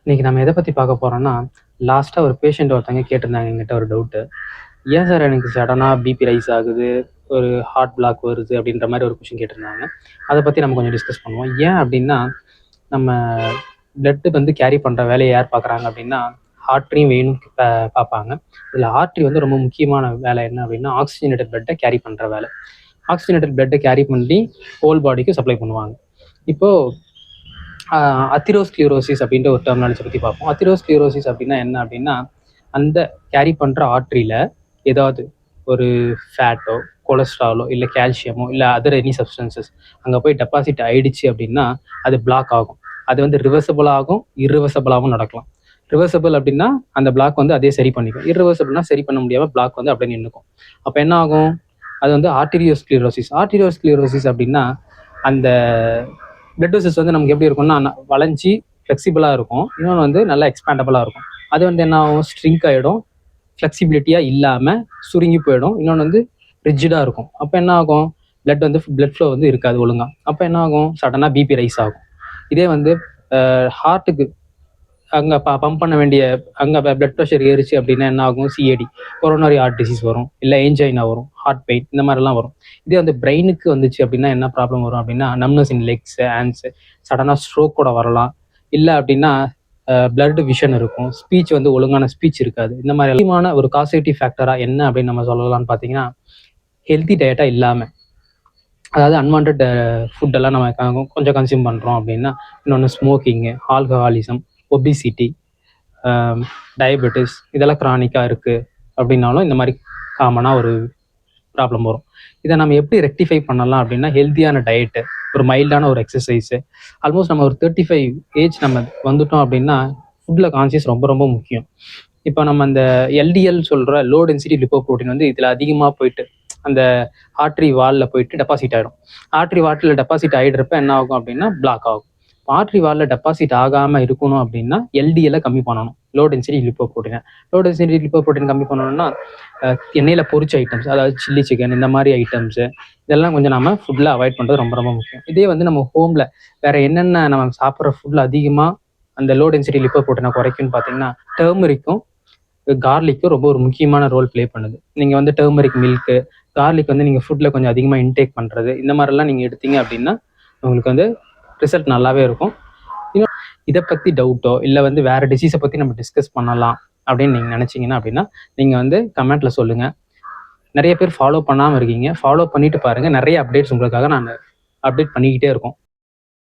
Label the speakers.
Speaker 1: இன்னைக்கு நம்ம எதை பற்றி பார்க்க போகிறோம்னா, லாஸ்ட்டாக ஒரு பேஷண்ட் ஒருத்தங்க கேட்டிருந்தாங்க என்கிட்ட ஒரு டவுட்டு. ஏன் சார் எனக்கு சடனாக பிபி ரைஸ் ஆகுது, ஒரு ஹார்ட் பிளாக் வருது அப்படின்ற மாதிரி ஒரு கொஷின் கேட்டிருந்தாங்க. அதை பற்றி நம்ம கொஞ்சம் டிஸ்கஸ் பண்ணுவோம். ஏன் அப்படின்னா, நம்ம பிளட்டு வந்து கேரி பண்ணுற வேலையை யார் பார்க்குறாங்க அப்படின்னா, ஆர்ட்ரியும் வெயினும் பார்ப்பாங்க. இதில் ஆர்ட்ரி வந்து ரொம்ப முக்கியமான வேலை என்ன அப்படின்னா, ஆக்சிஜனேட்டட் பிளட்டை கேரி பண்ணுற வேலை. ஆக்சிஜனேட்டட் பிளட்டை கேரி பண்ணி ஹோல் பாடிக்கு சப்ளை பண்ணுவாங்க. இப்போது அத்திரோஸ்க்ளிரோசிஸ் அப்படின்ற ஒரு டெர்மினாலஜி பற்றி பார்ப்போம். அத்திரோஸ்க்ளிரோசிஸ் அப்படின்னா என்ன அப்படின்னா, அந்த கேரி பண்ணுற ஆர்ட்ரியில் ஏதாவது ஒரு ஃபேட்டோ, கொலஸ்ட்ராலோ, இல்லை கால்சியமோ, இல்லை அதர் எனி சப்ஸ்டன்சஸ் அங்கே போய் டெபாசிட் ஆயிடுச்சு அப்படின்னா அது பிளாக் ஆகும். அது வந்து ரிவர்சபிள் ஆகும், இர்ரிவர்சபிளாகவும் நடக்கலாம். ரிவர்சபிள் அப்படின்னா அந்த பிளாக் வந்து அதே சரி பண்ணிக்கும். இர்ரிவர்சபிள்னா சரி பண்ண முடியாமல் பிளாக் வந்து அப்படியே நின்றுக்கும். அப்போ என்ன ஆகும்? அது வந்து ஆர்டீரியோஸ்க்ளிரோசிஸ். ஆர்டீரியோஸ்க்ளிரோசிஸ் அப்படின்னா அந்த பிளட் வெசல்ஸ் வந்து நமக்கு எப்படி இருக்கும்னா வளைஞ்சி ஃப்ளெக்சிபிளாக இருக்கும், இன்னொன்று வந்து நல்லா எக்ஸ்பேண்டபிளாக இருக்கும். அது வந்து என்ன ஆகும்? ஸ்ட்ரிங்க் ஆகிடும், ஃப்ளெக்சிபிலிட்டியாக இல்லாமல் சுருங்கி போயிடும். இன்னொன்று வந்து ரிஜிடாக இருக்கும். அப்போ என்ன ஆகும்? பிளட் ஃப்ளோ வந்து இருக்காது ஒழுங்காக. அப்போ என்ன ஆகும்? சடனாக பிபி ரைஸ் ஆகும். இதே வந்து ஹார்ட்டுக்கு அங்கே பம்ப் பண்ண வேண்டிய அங்கே பிளட் ப்ரெஷர் ஏறிச்சு அப்படின்னா என்ன ஆகும்? சிஏடி, கொரோனரி ஹார்ட் டிசீஸ் வரும், இல்லை ஏஞ்சைனா வரும், ஹார்ட் பெயின், இந்த மாதிரிலாம் வரும். இதே வந்து பிரெயினுக்கு வந்துச்சு அப்படின்னா என்ன ப்ராப்ளம் வரும் அப்படின்னா, நம்னஸ் இன் லெக்ஸ், ஹேண்ட்ஸு, சடனாக ஸ்ட்ரோக் கூட வரலாம். இல்லை அப்படின்னா பிளட் விஷன் இருக்கும், ஸ்பீச் வந்து ஒழுங்கான ஸ்பீச் இருக்காது. இந்த மாதிரி முக்கியமான ஒரு காசேட்டிவ் ஃபேக்டராக என்ன அப்படின்னு நம்ம சொல்லலாம்னு பார்த்தீங்கன்னா, ஹெல்த்தி டயட்டாக இல்லாமல், அதாவது அன்வான்ட் ஃபுட்டெல்லாம் நம்ம கொஞ்சம் கன்சியூம் பண்ணுறோம் அப்படின்னா, இன்னொன்று ஸ்மோக்கிங்கு, ஆல்கஹாலிசம், ஒபிசிட்டி, டயபெட்டிஸ், இதெல்லாம் க்ரானிக்காக இருக்குது அப்படின்னாலும் இந்த மாதிரி காமனாக ஒரு ப்ராப்ளம் வரும். இதை நம்ம எப்படி ரெக்டிஃபை பண்ணலாம் அப்படின்னா, ஹெல்த்தியான டயட்டு, ஒரு மைல்டான ஒரு எக்ஸசைஸு. ஆல்மோஸ்ட் நம்ம ஒரு 35 ஏஜ் நம்ம வந்துட்டோம் அப்படின்னா ஃபுட்டில் கான்சியஸ் ரொம்ப ரொம்ப முக்கியம். இப்போ நம்ம அந்த எல்டிஎல் சொல்கிற லோ டென்சிட்டி லிப்போப்ரோட்டீன் வந்து இதில் அதிகமாக போயிட்டு அந்த ஆர்ட்ரி வாலில் போயிட்டு டெபாசிட் ஆகிடும். ஆர்ட்ரி வாட்டில் டெபாசிட் ஆகிடுறப்ப என்ன ஆகும் அப்படின்னா பிளாக் ஆகும். ஆர்ட்ரி வாலில் டெபாசிட் ஆகாமல் இருக்கணும் அப்படின்னா எல்டிஎல்லை கம்மி பண்ணணும், லோ டென்சிட்டி லிப்போப்ரோட்டீனை. லோ டென்சிட்டி லிப்போப்ரோட்டீன் கம்மி பண்ணணும்னா எண்ணெயில் பொரிச்ச ஐட்டம்ஸ், அதாவது சில்லி சிக்கன், இந்த மாதிரி ஐட்டம்ஸு இதெல்லாம் கொஞ்சம் நம்ம ஃபுட்டில் அவாய்ட் பண்ணுறது ரொம்ப ரொம்ப முக்கியம். இதே வந்து நம்ம ஹோமில் வேறு என்னென்ன நம்ம சாப்பிட்ற ஃபுட்டில் அதிகமாக அந்த லோ டென்சிட்டி லிப்போப்ரோட்டீனை குறைக்கும்னு பார்த்தீங்கன்னா, டர்மரிக்கும் கார்லிக்கும் ரொம்ப ஒரு முக்கியமான ரோல் ப்ளே பண்ணுது. நீங்கள் வந்து டர்மரிக் மில்க்கு, கார்லிக் வந்து நீங்கள் ஃபுட்டில் கொஞ்சம் அதிகமாக இன்டேக் பண்ணுறது, இந்த மாதிரிலாம் நீங்கள் எடுத்தீங்க அப்படின்னா உங்களுக்கு வந்து ரிசல்ட் நல்லாவே இருக்கும். இன்னும் இதை பற்றி டவுட்டோ இல்லை வந்து வேறு டிசீஸை பற்றி நம்ம டிஸ்கஸ் பண்ணலாம் அப்படின்னு நீங்கள் நினச்சிங்கன்னா அப்படின்னா நீங்கள் வந்து கமெண்ட்டில் சொல்லுங்கள். நிறைய பேர் ஃபாலோ பண்ணாமல் இருக்கீங்க, ஃபாலோ பண்ணிட்டு பாருங்கள். நிறைய அப்டேட்ஸ் உங்களுக்காக நான் அப்டேட் பண்ணிக்கிட்டே இருக்கோம்.